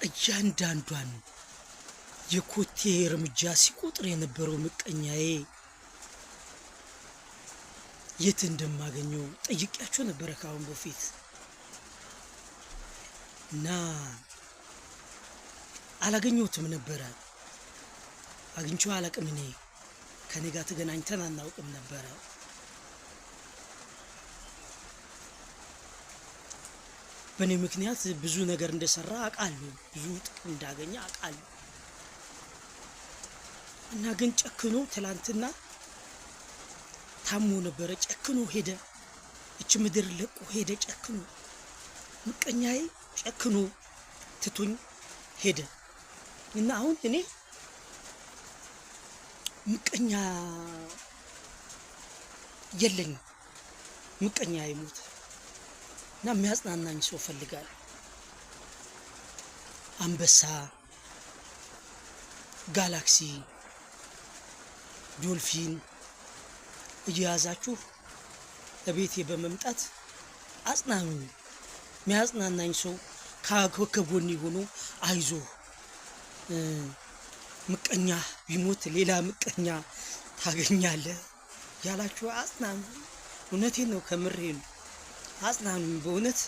እያንዳንዷን የኮቴ እርምጃ ሲቆጥር የነበረው ምቀኛዬ የት እንደማገኘው ጠይቄያቸው ነበር ካሁን በፊት እና አላገኘሁትም ነበር። አግኝቼው አላቅም። እኔ ከኔ ጋር ተገናኝተን አናውቅም ነበር። በእኔ ምክንያት ብዙ ነገር እንደሰራ አውቃለሁ፣ ብዙ ጥቅም እንዳገኘ አውቃለሁ። እና ግን ጨክኖ ትላንትና ታሞ ነበረ፣ ጨክኖ ሄደ። እች ምድር ለቆ ሄደ ጨክኖ። ምቀኛዬ ጨክኖ ትቶኝ ሄደ። እና አሁን እኔ ምቀኛ የለኝም። ምቀኛ ይሞት እና የሚያጽናናኝ ሰው ፈልጋለሁ። አንበሳ፣ ጋላክሲ፣ ዶልፊን እየያዛችሁ ለቤቴ በመምጣት አጽናኑኝ። የሚያጽናናኝ ሰው ከጎኔ ሆኖ አይዞ ምቀኛ ቢሞት ሌላ ምቀኛ ታገኛለህ ያላችሁ አጽናኑ። እውነቴን ነው፣ ከምሬ ነው። አጽናኑኝ በእውነት።